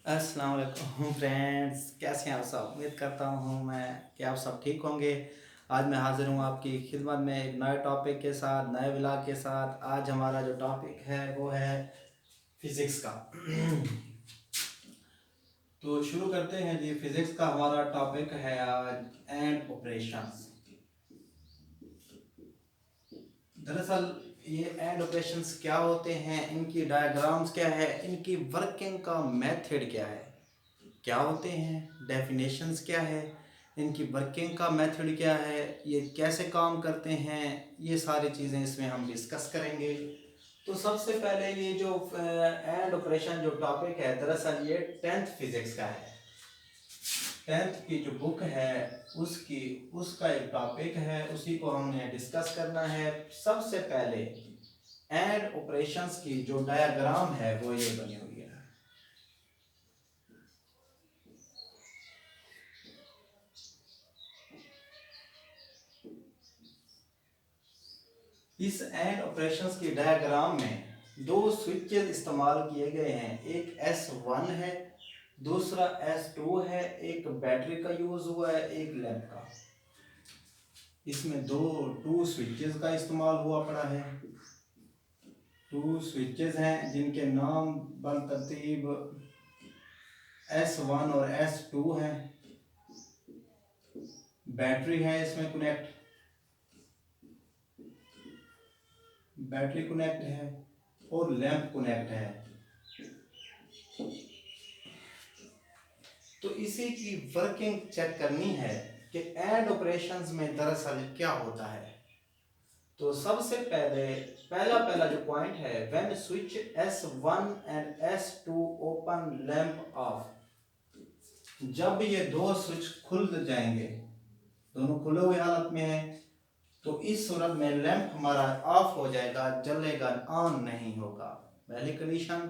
अस्सलाम वालेकुम फ्रेंड्स, कैसे हैं आप सब। उम्मीद करता हूँ मैं कि आप सब ठीक होंगे। आज मैं हाज़िर हूँ आपकी खिदमत में एक नए टॉपिक के साथ, नए व्लॉग के साथ। आज हमारा जो टॉपिक है वो है फिज़िक्स का। तो शुरू करते हैं जी। फिज़िक्स का हमारा टॉपिक है आज एंड ऑपरेशंस। दरअसल ये एंड ऑपरेशंस क्या होते हैं, इनकी डायग्राम्स क्या है, इनकी वर्किंग का मेथड क्या है, क्या होते हैं, डेफिनेशंस क्या है, इनकी वर्किंग का मेथड क्या है, ये कैसे काम करते हैं, ये सारी चीज़ें इसमें हम डिस्कस करेंगे। तो सबसे पहले ये जो एंड ऑपरेशन जो टॉपिक है, दरअसल ये 10th फिजिक्स का है। 10th की जो बुक है उसका एक टॉपिक है, उसी को हमने डिस्कस करना है। सबसे पहले एंड ऑपरेशंस की जो डायग्राम है वो ये बनी हुई है। इस एंड ऑपरेशंस की डायग्राम में दो स्विचेस इस्तेमाल किए गए हैं। एक S1 है, दूसरा S2 है। एक बैटरी का यूज हुआ है, एक लैंप का। इसमें टू स्विचेस का इस्तेमाल हुआ पड़ा है। टू स्विचेस हैं जिनके नाम बन तरतीब S1 और S2 है। बैटरी है इसमें कनेक्ट, बैटरी कनेक्ट है और लैंप कनेक्ट है। तो इसी की वर्किंग चेक करनी है कि एंड ऑपरेशंस में दरअसल क्या होता है। तो सबसे पहले पहला पहला जो पॉइंट है, when switch S1 and S2 open lamp of. जब ये दो स्विच खुल जाएंगे, दोनों खुले हुए हालत में है, तो इस सूरत में लैंप हमारा ऑफ हो जाएगा, जलेगा, ऑन नहीं होगा। पहली condition,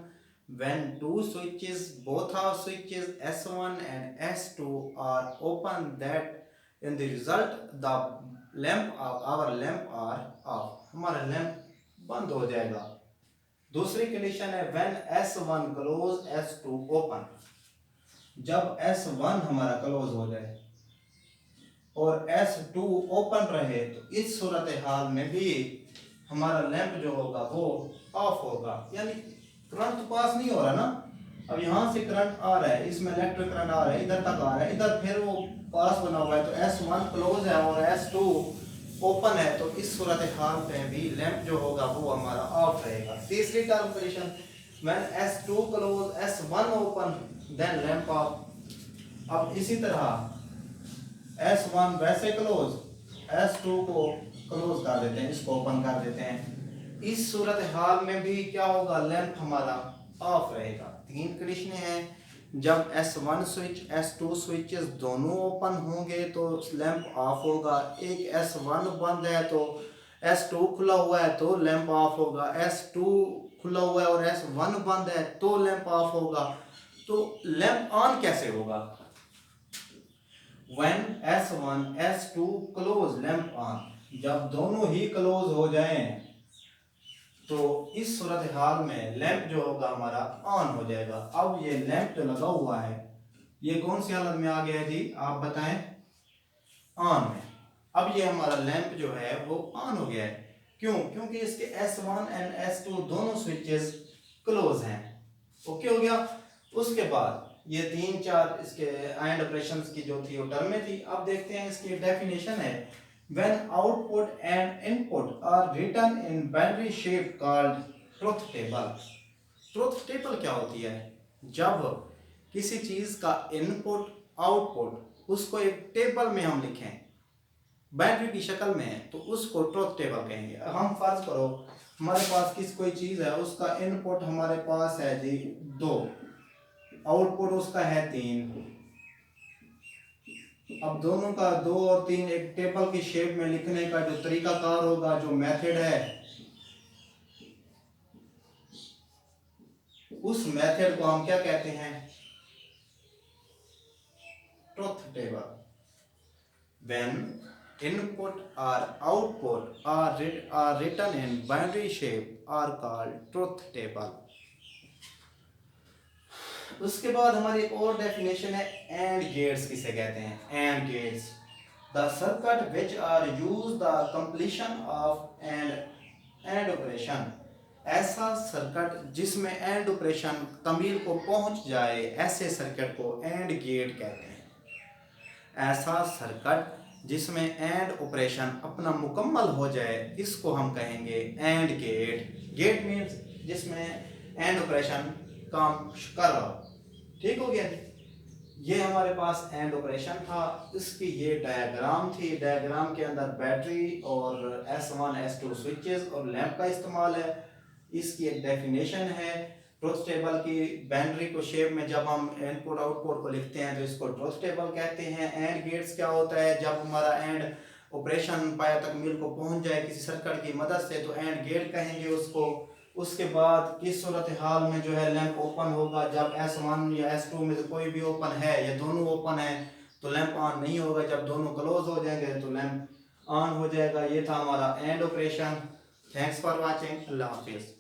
when two switches, both are switches S1 and S2 are open, that in the result the lamp of our lamp are off, हमारा लैंप बंद हो जाएगा। दूसरी कंडीशन है when S1 close S2 open। जब S1 हमारा close हो जाए और S2 ओपन रहे, तो इस सूरत हाल में भी हमारा लैंप जो होगा वो ऑफ होगा। यानी करंट तो पास नहीं हो रहा ना। अब यहाँ से करंट आ रहा है, इसमें इलेक्ट्रिक करंट आ रहा है, इधर तक आ रहा है, इधर फिर वो पास बना हुआ है, तो S1 क्लोज है और S2 ओपन है, तो इस सूरत हाल में भी लैंप जो होगा वो हमारा ऑफ रहेगा। तीसरी term condition, when S2 close S1 open then lamp off. अब इसी तरह S1 वैसे क्लोज, S2 को क्लोज कर देते हैं, इसको ओपन कर देते हैं। इस सूरत हाल में भी क्या होगा, लैंप हमारा ऑफ रहेगा। तीन कंडीशनें हैं, जब S1 स्विच S2 स्विचेस दोनों ओपन होंगे तो लैंप ऑफ होगा। एक S1 बंद है तो S2 खुला हुआ है तो लैंप ऑफ होगा। S2 खुला हुआ है और S1 बंद है तो लैंप ऑफ होगा। तो लैंप ऑन कैसे होगा, when S1 S2 close lamp on। जब दोनों ही क्लोज हो जाएं तो इस सूरत हाल में लैंप जो होगा हमारा ऑन हो जाएगा। अब ये लैंप जो लगा हुआ है ये कौन सी हालत में आ गया है जी, आप बताएं, ऑन में। अब ये हमारा लैंप जो है वो ऑन हो गया है। क्यों? क्योंकि इसके S1 एंड S2 दोनों स्विचेस क्लोज हैं। ओके हो गया। उसके बाद ये तीन चार इसके एंड ऑपरेशंस की जो थी वो टर्में थी। अब देखते हैं इसकी डेफिनेशन है, when output and input are written in binary shape called truth table. Truth table क्या होती है, जब किसी चीज का इनपुट आउटपुट उसको एक टेबल में हम लिखें, बाइनरी की शक्ल में है, तो उसको ट्रुथ टेबल कहेंगे। हम फर्ज करो हमारे पास कोई चीज है, उसका इनपुट हमारे पास है जी 2, आउटपुट उसका है 3। अब दोनों का 2 और 3 एक टेबल की शेप में लिखने का जो तरीकाकार होगा, जो मेथड है, उस मेथड को हम क्या कहते हैं, ट्रुथ टेबल। व्हेन इनपुट और output are written in binary shape are called truth table। उसके बाद हमारी एक और डेफिनेशन है एंड गेट्स किसे कहते हैं। And gates the circuit which are use the completion of and operation, ऐसा सर्किट जिसमें एंड ऑपरेशन तमील को पहुंच जाए, ऐसे सर्किट को एंड गेट कहते हैं। ऐसा सर्किट जिसमें एंड ऑपरेशन अपना मुकम्मल हो जाए, इसको हम कहेंगे एंड गेट। गेट मीन्स जिसमें एंड ऑपरेशन काम कर रहा हो। ठीक हो गया। ये हमारे पास एंड ऑपरेशन था, इसकी ये डायग्राम थी। डायग्राम के अंदर बैटरी और S1 S2 स्विचेस और लैंप का इस्तेमाल है। इसकी एक डेफिनेशन है ट्रुथ टेबल की। बाइनरी को शेप में जब हम इनपुट आउटपुट को लिखते हैं तो इसको ट्रुथ टेबल कहते हैं। एंड गेट्स क्या होता है, जब हमारा एंड ऑपरेशन पाया तकमील को पहुंच जाए किसी सर्किट की मदद से तो एंड गेट कहेंगे उसको। उसके बाद किस सूरत हाल में जो है लैंप ओपन होगा, जब S1 या S2 में से कोई भी ओपन है या दोनों ओपन है तो लैंप ऑन नहीं होगा, जब दोनों क्लोज हो जाएंगे तो लैंप ऑन हो जाएगा। ये था हमारा end operation. Thanks for watching. अल्लाह हाफिज़।